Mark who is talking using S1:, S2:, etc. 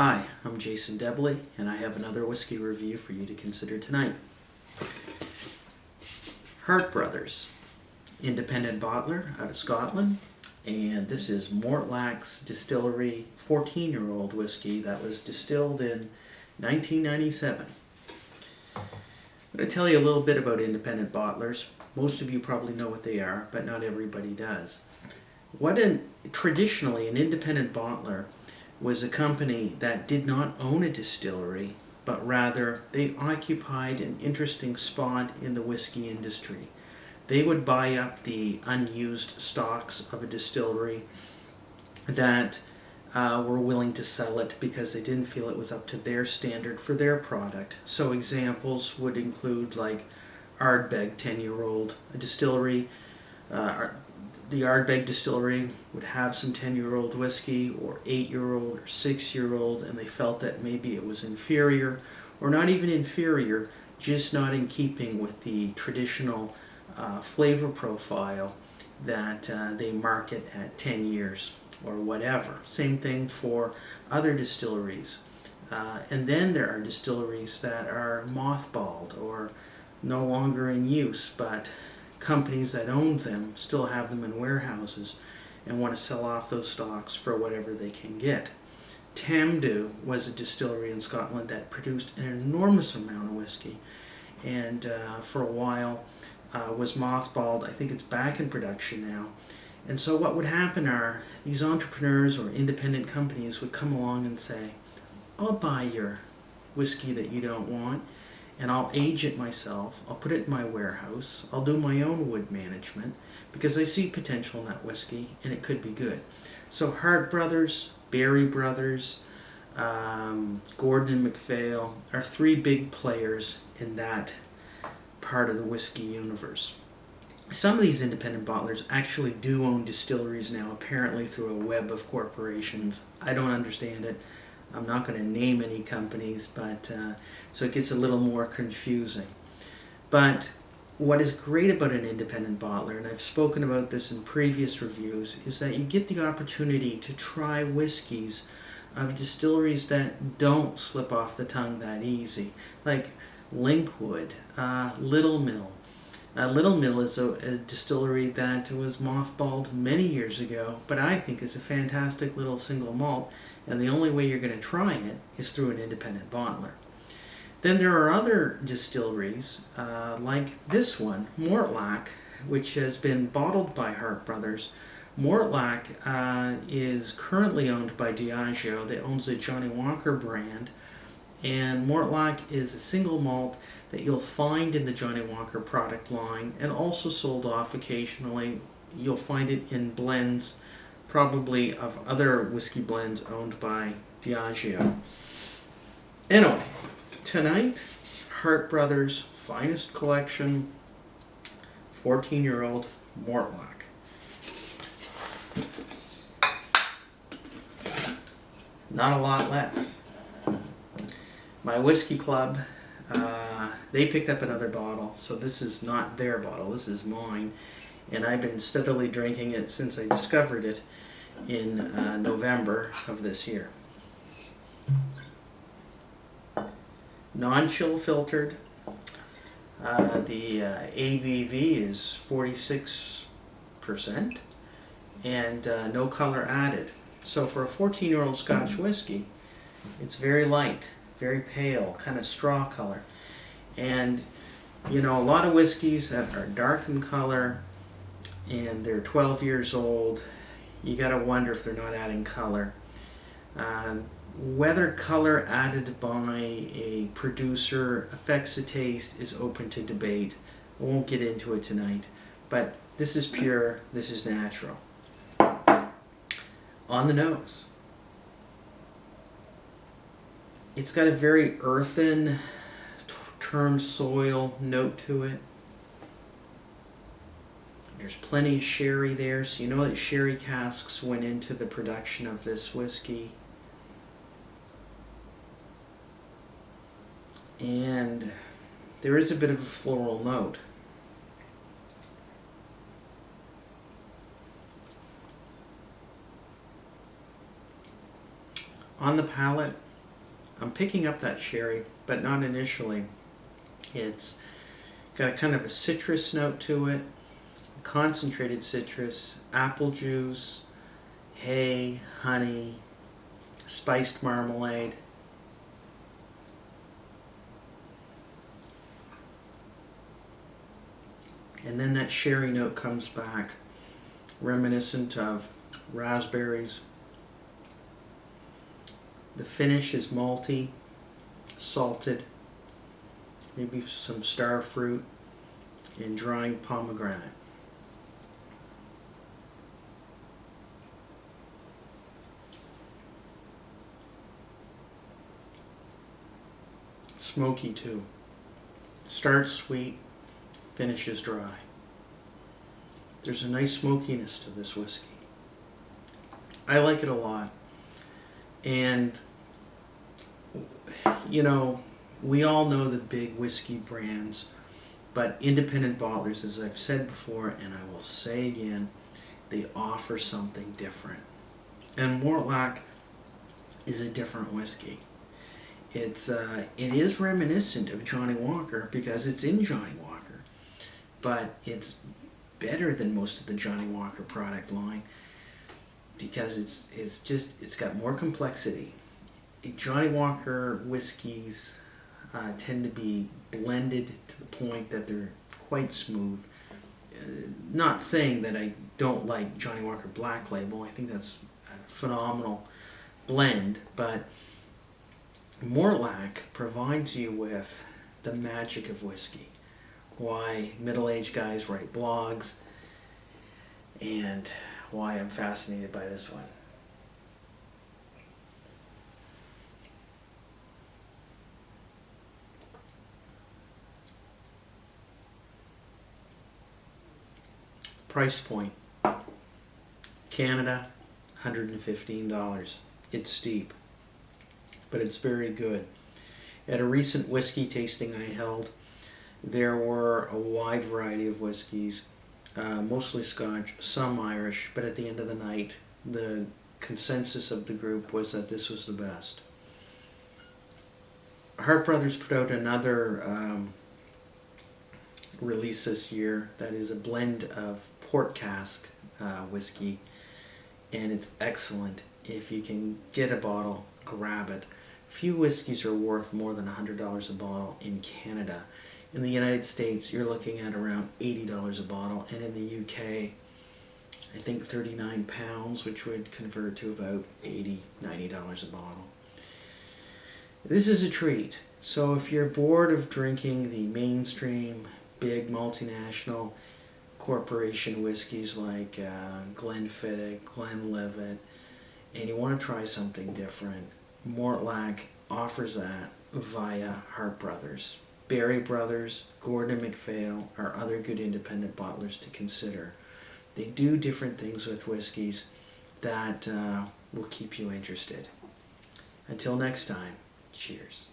S1: Hi, I'm Jason Debley, and I have another whiskey review for you to consider tonight. Hart Brothers, independent bottler out of Scotland, and this is Mortlach's distillery 14-year-old whiskey that was distilled in 1997. I'm going to tell you a little bit about independent bottlers. Most of you probably know what they are, but not everybody does. Traditionally, an independent bottler was a company that did not own a distillery, but rather they occupied an interesting spot in the whiskey industry. They would buy up the unused stocks of a distillery that were willing to sell it because they didn't feel it was up to their standard for their product. So examples would include like Ardbeg 10-year-old distillery. The Ardbeg distillery would have some 10-year-old whiskey or 8-year-old or 6-year-old, and they felt that maybe it was inferior, or not even inferior, just not in keeping with the traditional flavor profile that they market at 10 years or whatever. Same thing for other distilleries. And then there are distilleries that are mothballed or no longer in use, but companies that own them still have them in warehouses and want to sell off those stocks for whatever they can get. Tamdhu was a distillery in Scotland that produced an enormous amount of whiskey, and for a while was mothballed. I think it's back in production now. And so what would happen are these entrepreneurs or independent companies would come along and say, I'll buy your whiskey that you don't want, and I'll age it myself, I'll put it in my warehouse, I'll do my own wood management, because I see potential in that whiskey, and it could be good. So Hart Brothers, Berry Brothers, Gordon and MacPhail are three big players in that part of the whiskey universe. Some of these independent bottlers actually do own distilleries now, apparently through a web of corporations. I don't understand it. I'm not going to name any companies, but so it gets a little more confusing. But what is great about an independent bottler, and I've spoken about this in previous reviews, is that you get the opportunity to try whiskeys of distilleries that don't slip off the tongue that easy, like Linkwood, Little Mill. Little Mill is a distillery that was mothballed many years ago, but I think is a fantastic little single malt, and the only way you're going to try it is through an independent bottler. Then there are other distilleries, like this one, Mortlach, which has been bottled by Hart Brothers. Mortlach is currently owned by Diageo, that owns the Johnny Walker brand, and Mortlach is a single malt that you'll find in the Johnny Walker product line and also sold off occasionally. You'll find it in blends, probably of other whiskey blends owned by Diageo. Anyway, tonight, Hart Brothers' finest collection, 14-year-old Mortlach. Not a lot left. My whiskey club, they picked up another bottle, so this is not their bottle, this is mine, and I've been steadily drinking it since I discovered it in November of this year. Non-chill filtered. The ABV is 46%, and no color added. So for a 14-year-old Scotch whiskey, it's very light, very pale, kind of straw color. And you know, a lot of whiskeys that are dark in color and they're 12 years old, you gotta wonder if they're not adding color. Whether color added by a producer affects the taste is open to debate. I won't get into it tonight, but this is pure, this is natural. On the nose, it's got a very earthen, turned soil note to it. There's plenty of sherry there, so you know that sherry casks went into the production of this whiskey. And there is a bit of a floral note. On the palate, I'm picking up that sherry, but not initially. It's got a kind of a citrus note to it, concentrated citrus, apple juice, hay, honey, spiced marmalade. And then that sherry note comes back, reminiscent of raspberries. The finish is malty, salted, maybe some star fruit, and drying pomegranate. Smoky too. Starts sweet, finishes dry. There's a nice smokiness to this whiskey. I like it a lot. And, you know, we all know the big whiskey brands, but independent bottlers, as I've said before, and I will say again, they offer something different. And Mortlach is a different whiskey. It is reminiscent of Johnnie Walker because it's in Johnnie Walker, but it's better than most of the Johnnie Walker product line because it's got more complexity. Johnnie Walker whiskeys tend to be blended to the point that they're quite smooth. Not saying that I don't like Johnnie Walker Black Label. I think that's a phenomenal blend, but Mortlach provides you with the magic of whiskey. Why middle-aged guys write blogs, and why I'm fascinated by this one. Price point. Canada, $115. It's steep, but it's very good. At a recent whiskey tasting I held, there were a wide variety of whiskeys, mostly Scotch, some Irish, but at the end of the night, the consensus of the group was that this was the best. Hart Brothers put out another release this year that is a blend of port cask whiskey, and it's excellent. If you can get a bottle, grab it. Few whiskeys are worth more than $100 a bottle in Canada. In the United States, you're looking at around $80 a bottle, and in the UK, I think 39 pounds, which would convert to about $80, $90 a bottle. This is a treat. So if you're bored of drinking the mainstream, big multinational corporation whiskeys like Glenfiddich, Glenlivet, and you want to try something different, Mortlach offers that via Hart Brothers. Berry Brothers, Gordon and MacPhail are other good independent bottlers to consider. They do different things with whiskeys that will keep you interested. Until next time, cheers.